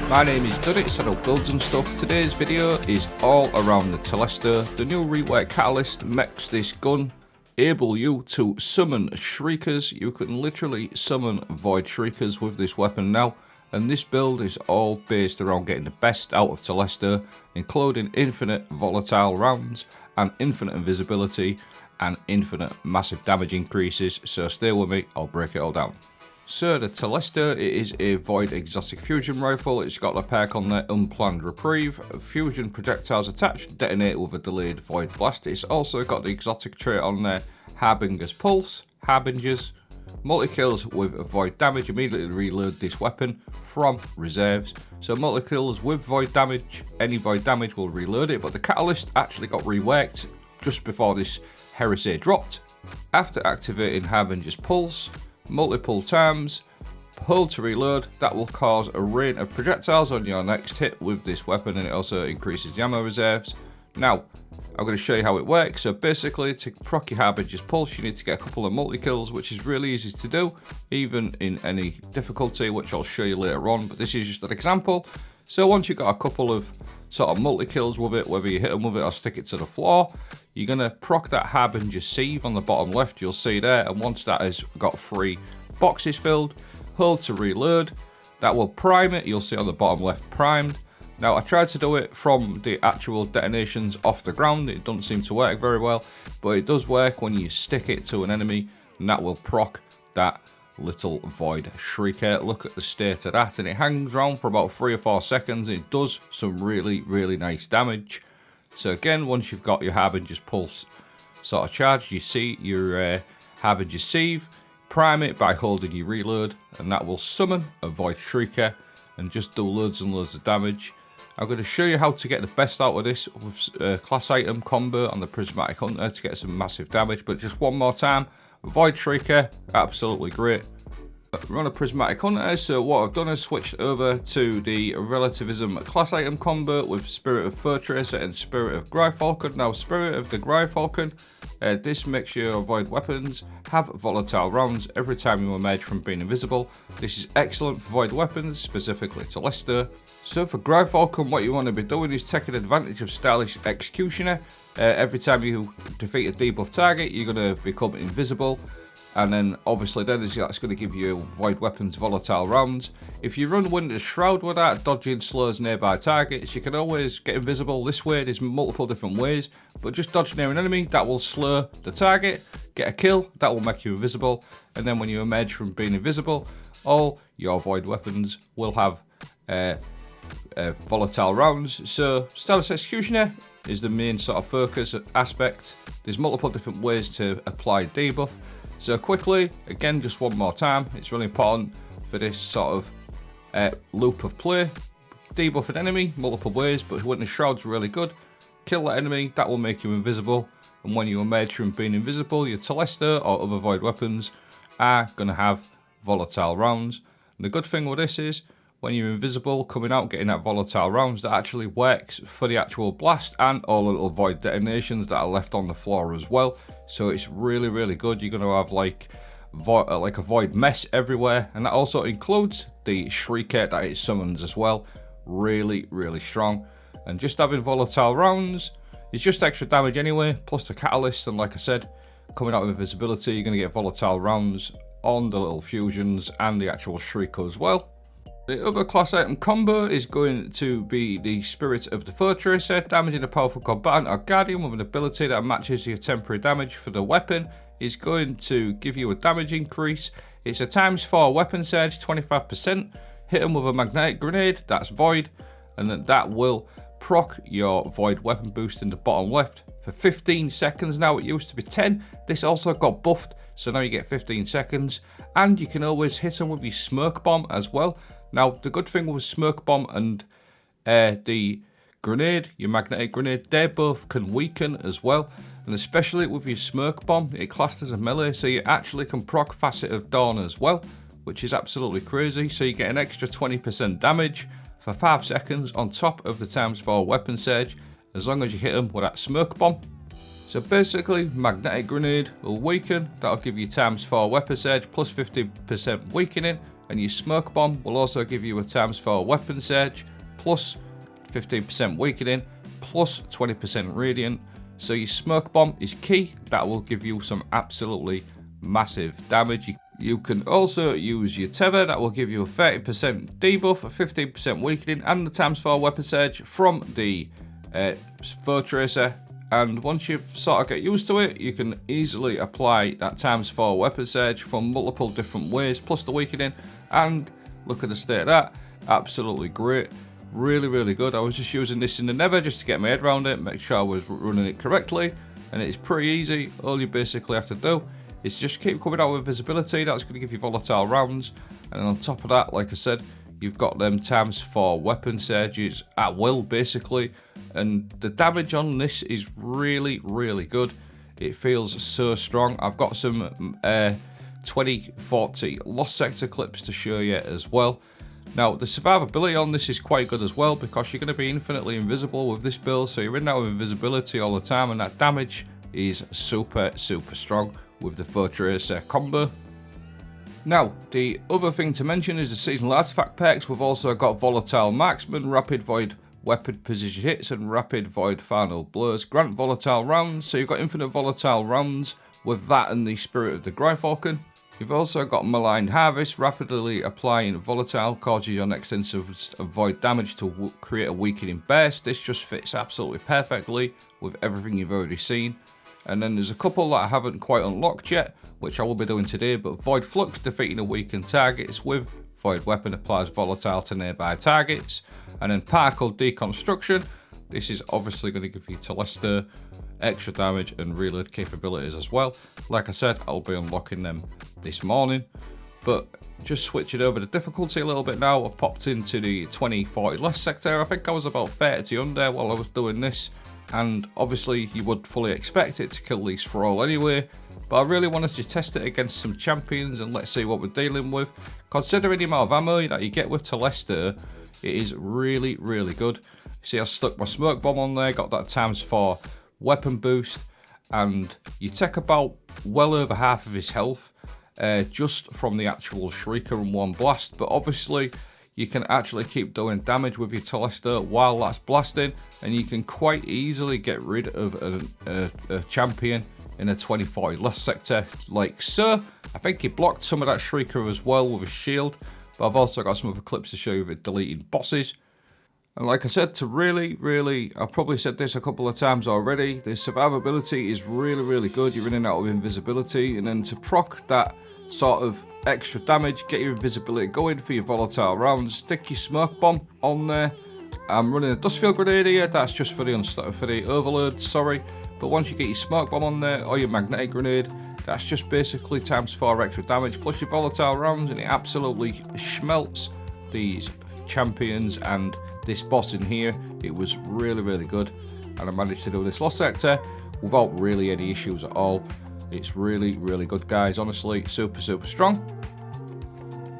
My name is Dunnit, I do builds and stuff. Today's video is all around the Telesto. The new rework catalyst makes this gun able you to summon shriekers. You can literally summon void shriekers with this weapon now. And this build is all based around getting the best out of Telesto, including infinite volatile rounds and infinite invisibility and infinite massive damage increases. So stay with me, I'll break it all down. So the Telesto, it is a void exotic fusion rifle. It's got a perk on there, unplanned reprieve, fusion projectiles attached, detonate with a delayed void blast. It's also got the exotic trait on there, Harbinger's Pulse, Harbingers, multi-kills with void damage, immediately reload this weapon from reserves. So multi-kills with void damage, any void damage will reload it, but the catalyst actually got reworked just before this Heresy dropped. After activating Harbinger's Pulse, multiple times, hold to reload, that will cause a rain of projectiles on your next hit with this weapon, and it also increases the ammo reserves. Now, I'm going to show you how it works. So basically, to proc your Harbinger's Pulse, you need to get a couple of multi-kills, which is really easy to do, even in any difficulty, which I'll show you later on, but this is just an example. So once you've got a couple of sort of multi-kills with it, whether you hit them with it or stick it to the floor, you're going to proc that Harbinger Sieve on the bottom left, you'll see there, and once that has got 3 boxes filled, hold to reload, that will prime it, you'll see on the bottom left primed. Now I tried to do it from the actual detonations off the ground, it doesn't seem to work very well, but it does work when you stick it to an enemy, and that will proc that little void shrieker. Look at the state of that, and it hangs around for about 3 or 4 seconds. It does some really nice damage. So again, once you've got your Harbinger's Pulse sort of charged, you see your Harbinger's Sieve, prime it by holding your reload, and that will summon a void shrieker and just do loads and loads of damage. I'm going to show you how to get the best out of this with class item combo on the Prismatic Hunter to get some massive damage, but just one more time, void shrieker, absolutely great. We're on a Prismatic Hunter, so what I've done is switched over to the Relativism class item combo with Spirit of Foetracer and Spirit of Gyrfalcon. Now, Spirit of the Gyrfalcon, this makes your void weapons have volatile rounds every time you emerge from being invisible. This is excellent for void weapons, specifically Telesto. So for Gyrfalcon, what you want to be doing is taking advantage of Stylish Executioner. Every time you defeat a debuff target, you're going to become invisible. And then obviously that's going to give you void weapons volatile rounds. If you run Winter's Shroud with that, dodging slows nearby targets, you can always get invisible this way. There's multiple different ways, but just dodge near an enemy, that will slow the target, get a kill, that will make you invisible, and then when you emerge from being invisible, all your void weapons will have volatile rounds. So Stylish Executioner is the main sort of focus aspect. There's multiple different ways to apply debuff. So quickly, again, just one more time, it's really important for this sort of loop of play. Debuff an enemy, multiple ways, but Winter's Shroud's really good. Kill that enemy, that will make you invisible. And when you emerge from being invisible, your Telesto or other void weapons are going to have volatile rounds. And the good thing with this is, when you're invisible, coming out, getting that volatile rounds, that actually works for the actual blast and all the little void detonations that are left on the floor as well. So it's really good. You're going to have like a void mess everywhere, and that also includes the shrieker that it summons as well. Really strong. And just having volatile rounds is just extra damage anyway, plus the catalyst, and like I said, coming out with invisibility, you're going to get volatile rounds on the little fusions and the actual shrieker as well. The other class item combo is going to be the Spirit of the Foetracer, damaging a powerful combatant or guardian with an ability that matches your temporary damage for the weapon. Is going to give you a damage increase. It's a ×4 weapon surge, 25%. Hit them with a magnetic grenade, that's void, and then that will proc your void weapon boost in the bottom left for 15 seconds. Now it used to be 10. This also got buffed, so now you get 15 seconds, and you can always hit them with your smoke bomb as well. Now, the good thing with smoke bomb and the grenade, your magnetic grenade, they both can weaken as well. And especially with your smoke bomb, it classed as a melee, so you actually can proc Facet of Dawn as well, which is absolutely crazy. So you get an extra 20% damage for 5 seconds on top of the ×4 weapon surge, as long as you hit them with that smoke bomb. So basically, magnetic grenade will weaken, that'll give you ×4 weapon surge plus 50% weakening, and your Smoke Bomb will also give you a ×4 weapon surge, plus 15% weakening, plus 20% radiant. So your Smoke Bomb is key. That will give you some absolutely massive damage. You can also use your Tether. That will give you a 30% debuff, a 15% weakening, and the ×4 weapon surge from the Foetracer. And once you sort of get used to it, you can easily apply that ×4 weapon surge from multiple different ways, plus the weakening. And look at the state of that, absolutely great. Really good. I was just using this in the Nether just to get my head around it, make sure I was running it correctly, and it's pretty easy. All you basically have to do is just keep coming out with visibility. That's going to give you volatile rounds, and on top of that, like I said, you've got them ×4 weapon surges at will basically, and the damage on this is really good. It feels so strong. I've got some 2040 Lost Sector clips to show you as well. Now, the survivability on this is quite good as well, because you're going to be infinitely invisible with this build, so you're in and out of invisibility all the time, and that damage is super strong with the Foetracer combo. Now, the other thing to mention is the seasonal artifact perks. We've also got Volatile Marksman, Rapid Void Weapon Precision Hits, and Rapid Void Final Blows. Grant volatile rounds, so you've got infinite volatile rounds with that and the Spirit of the Gyrfalcon. You've also got Maligned Harvest, rapidly applying volatile, causes your next instance to avoid damage to create a weakening burst. This just fits absolutely perfectly with everything you've already seen. And then there's a couple that I haven't quite unlocked yet, which I will be doing today, but Void Flux, defeating a weakened target with Void Weapon, applies volatile to nearby targets. And then Particle Deconstruction, this is obviously going to give you Telesto extra damage and reload capabilities as well. Like I said, I'll be unlocking them this morning, but just switching over the difficulty a little bit now. I've popped into the 2040 Lost Sector. I think I was about 30 under while I was doing this, and obviously you would fully expect it to kill these Thrall anyway, but I really wanted to test it against some champions and let's see what we're dealing with. Considering the amount of ammo that you get with Telesto, it is really good. See, I stuck my Smoke Bomb on there, got that ×4 weapon boost, and you take about well over half of his health just from the actual Shrieker and one blast. But obviously you can actually keep doing damage with your Telesto while that's blasting, and you can quite easily get rid of a champion in a 2040 Lost Sector like so. I think he blocked some of that Shrieker as well with his shield, but I've also got some other clips to show you with deleting bosses. And like I said, to really, I've probably said this a couple of times already, the survivability is really good. You're in and out of invisibility, and then to proc that sort of extra damage, get your invisibility going for your volatile rounds, stick your Smoke Bomb on there. I'm running a Dustfield Grenade here, that's just for the overload, sorry. But once you get your Smoke Bomb on there, or your Magnetic Grenade, that's just basically ×4 extra damage, plus your volatile rounds, and it absolutely schmelts these champions and this boss in here. It was really good, and I managed to do this Lost Sector without really any issues at all. It's really good, guys. Honestly, super strong.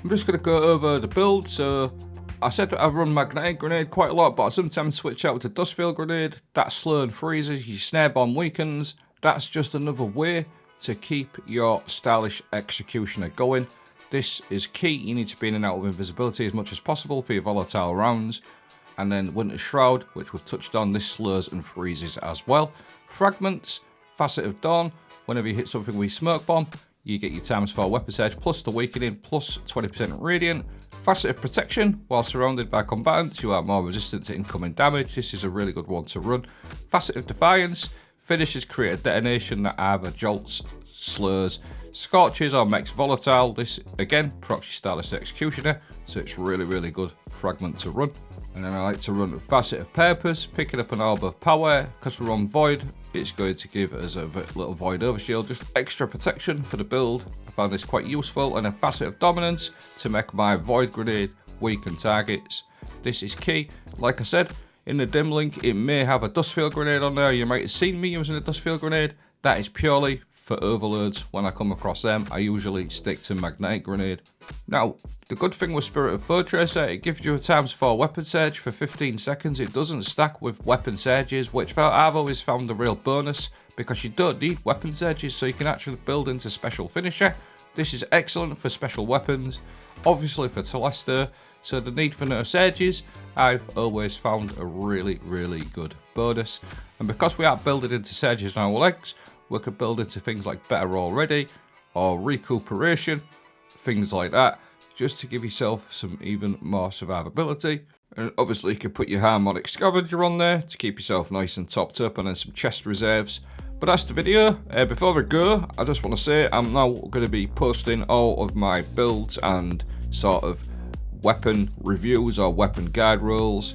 I'm just going to go over the build. So I said I've run Magnetic Grenade quite a lot, but I sometimes switch out to Dustfield Grenade. That slow and freezes, your Snare Bomb weakens. That's just another way to keep your stylish executioner going. This is key. You need to be in and out of invisibility as much as possible for your volatile rounds. And then Winter Shroud, which we've touched on, this slows and freezes as well. Fragments, Facet of Dawn, whenever you hit something with Smoke Bomb, you get your ×4 weapon surge, plus the weakening, plus 20% radiant. Facet of Protection, while surrounded by combatants, you are more resistant to incoming damage. This is a really good one to run. Facet of Defiance, finishes create a detonation that either jolts, slows, scorches, or makes volatile. This again procs your stylish executioner, so it's really good fragment to run. And then I like to run Facet of Purpose, picking up an Orb of Power. Because we're on Void, it's going to give us a little Void Overshield, just extra protection for the build. I found this quite useful. And then Facet of Dominance to make my Void Grenade weaken targets. This is key. Like I said, in the dim link, it may have a Dustfield Grenade on there. You might have seen me using a Dustfield Grenade. That is purely for overloads. When I come across them, I usually stick to Magnetic Grenade. Now, the good thing with Spirit of Foetracer, it gives you a ×4 weapon surge for 15 seconds. It doesn't stack with weapon surges, which I've always found a real bonus, because you don't need weapon surges, so you can actually build into special finisher This is excellent for special weapons, obviously for Telesto, so the need for no sages I've always found a really good bonus. And because we are building into sages in our legs, we could build into things like better already or recuperation, things like that, just to give yourself some even more survivability. And obviously you can put your harmonic scavenger on there to keep yourself nice and topped up, and then some chest reserves. But that's the video. Before I go, I just want to say I'm now going to be posting all of my builds and sort of weapon reviews or weapon guide rules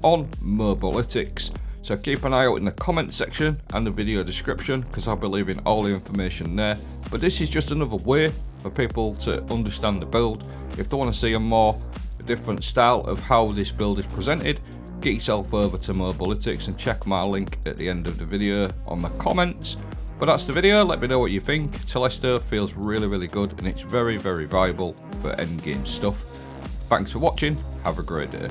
on Mobalytics. So keep an eye out in the comment section and the video description, because I'll be leaving all the information there. But this is just another way for people to understand the build. If they want to see a different style of how this build is presented, get yourself over to Mobalytics and check my link at the end of the video on the comments. But that's the video. Let me know what you think. Telesto feels really good, and it's very viable for endgame stuff. Thanks for watching. Have a great day.